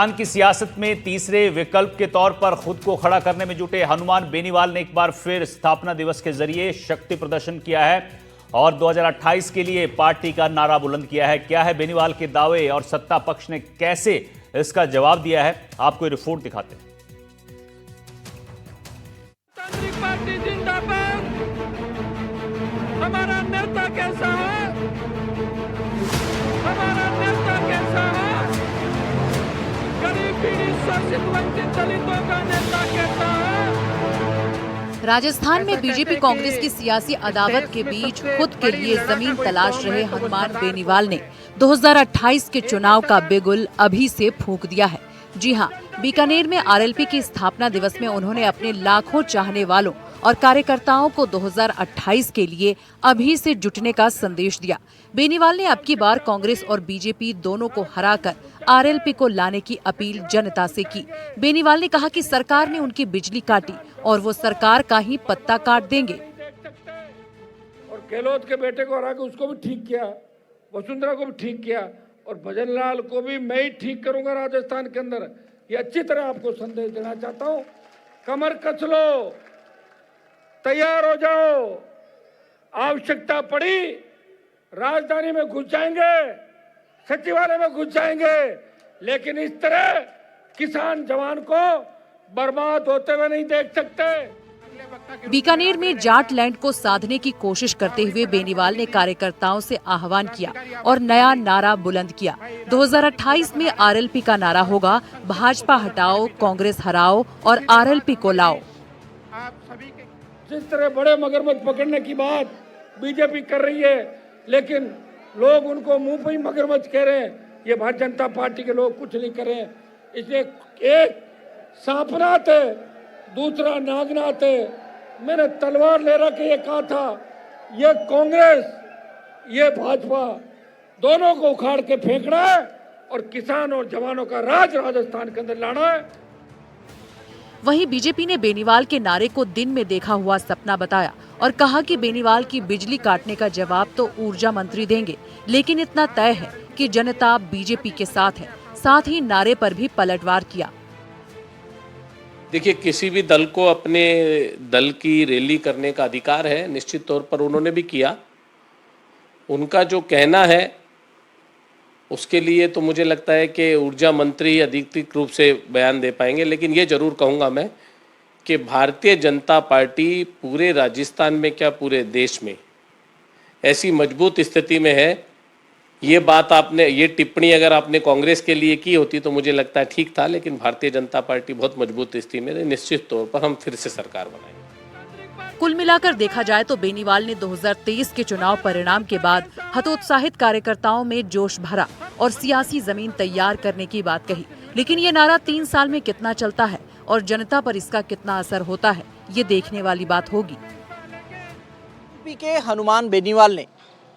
राजस्थान की सियासत में तीसरे विकल्प के तौर पर खुद को खड़ा करने में जुटे हनुमान बेनीवाल ने एक बार फिर स्थापना दिवस के जरिए शक्ति प्रदर्शन किया है और 2028 के लिए पार्टी का नारा बुलंद किया है। क्या है बेनीवाल के दावे और सत्ता पक्ष ने कैसे इसका जवाब दिया है, आपको ये रिपोर्ट दिखाते हैं। पार्टी जिंदाबाद। हमारा नेता कैसा है? हमारा नेता कैसा है? गरीब पीड़ित शोषित वंचित दलितों का नेता कैसा है? राजस्थान में बीजेपी कांग्रेस की सियासी अदावत के बीच खुद के लिए जमीन तलाश रहे हनुमान बेनीवाल ने 2028 के चुनाव का बिगुल अभी से फूंक दिया है। जी हां, बीकानेर में आरएलपी की स्थापना दिवस में उन्होंने अपने लाखों चाहने वालों और कार्यकर्ताओं को 2028 के लिए अभी से जुटने का संदेश दिया। बेनीवाल ने अब की बार कांग्रेस और बीजेपी दोनों को हराकर आरएलपी को लाने की अपील जनता से की। बेनीवाल ने कहा कि सरकार ने उनकी बिजली काटी और वो सरकार का ही पत्ता काट देंगे। और गहलोत के बेटे को हरा के उसको भी ठीक किया, वसुंधरा को भी ठीक किया और भजन लाल को भी मैं ही ठीक करूंगा राजस्थान के अंदर। ये अच्छी तरह आपको संदेश देना चाहता हूँ। कमर कस लो, तैयार हो जाओ। आवश्यकता पड़ी राजधानी में घुस जाएंगे, सचिवालय में घुस जाएंगे, लेकिन इस तरह किसान जवान को बर्बाद होते हुए नहीं देख सकते। बीकानेर में जाट लैंड को साधने की कोशिश करते हुए बेनीवाल ने कार्यकर्ताओं से आह्वान किया और नया नारा बुलंद किया। 2028 में आरएलपी का नारा होगा, भाजपा हटाओ, कांग्रेस हराओ और आरएलपी को लाओ। जिस तरह बड़े मगरमच्छ पकड़ने की बात बीजेपी कर रही है, लेकिन लोग उनको मुंह पे ही मगरमच्छ कह रहे हैं। ये भारतीय जनता पार्टी के लोग कुछ नहीं कर रहे हैं। इसलिए एक सांपनाथ है, दूसरा नागनाथ है। मैंने तलवार ले रख के ये कहा था, ये कांग्रेस ये भाजपा दोनों को उखाड़ के फेंकना है और किसान और जवानों का राज राजस्थान के अंदर लाना है। वहीं बीजेपी ने बेनीवाल के नारे को दिन में देखा हुआ सपना बताया और कहा कि बेनीवाल की बिजली काटने का जवाब तो ऊर्जा मंत्री देंगे, लेकिन इतना तय है कि जनता बीजेपी के साथ है। साथ ही नारे पर भी पलटवार किया। देखिए, किसी भी दल को अपने दल की रैली करने का अधिकार है, निश्चित तौर पर उन्होंने भी किया। उनका जो कहना है उसके लिए तो मुझे लगता है कि ऊर्जा मंत्री अधिकृत रूप से बयान दे पाएंगे, लेकिन ये जरूर कहूँगा मैं कि भारतीय जनता पार्टी पूरे राजस्थान में क्या पूरे देश में ऐसी मजबूत स्थिति में है। ये बात आपने, ये टिप्पणी अगर आपने कांग्रेस के लिए की होती तो मुझे लगता है ठीक था, लेकिन भारतीय जनता पार्टी बहुत मजबूत स्थिति में है। निश्चित तौर पर हम फिर से सरकार बनाएंगे। कुल मिलाकर देखा जाए तो बेनीवाल ने 2023 के चुनाव परिणाम के बाद हतोत्साहित कार्यकर्ताओं में जोश भरा और सियासी जमीन तैयार करने की बात कही, लेकिन ये नारा 3 साल में कितना चलता है और जनता पर इसका कितना असर होता है, ये देखने वाली बात होगी। यूपी के हनुमान बेनीवाल ने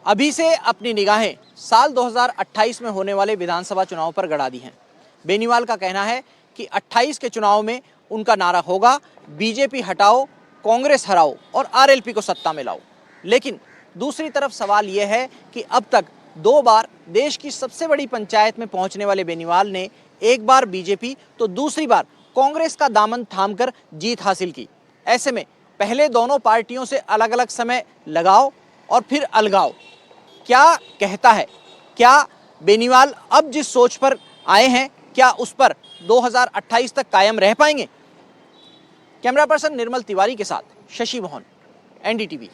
अभी से अपनी निगाहें साल 2028 में होने वाले विधानसभा चुनाव पर गड़ा दी हैं। बेनीवाल का कहना है कि 28 के चुनाव में उनका नारा होगा, बीजेपी हटाओ, कांग्रेस हराओ और आरएलपी को सत्ता में लाओ। लेकिन दूसरी तरफ सवाल यह है कि अब तक 2 बार देश की सबसे बड़ी पंचायत में पहुंचने वाले बेनीवाल ने एक बार बीजेपी तो दूसरी बार कांग्रेस का दामन थामकर जीत हासिल की। ऐसे में पहले दोनों पार्टियों से अलग अलग समय लगाओ और फिर अलगाओ। क्या कहता है? क्या बेनीवाल अब जिस सोच पर आए हैं, क्या उस पर 2028 तक कायम रह पाएंगे? कैमरा पर्सन निर्मल तिवारी के साथ शशि मोहन, एनडीटीवी।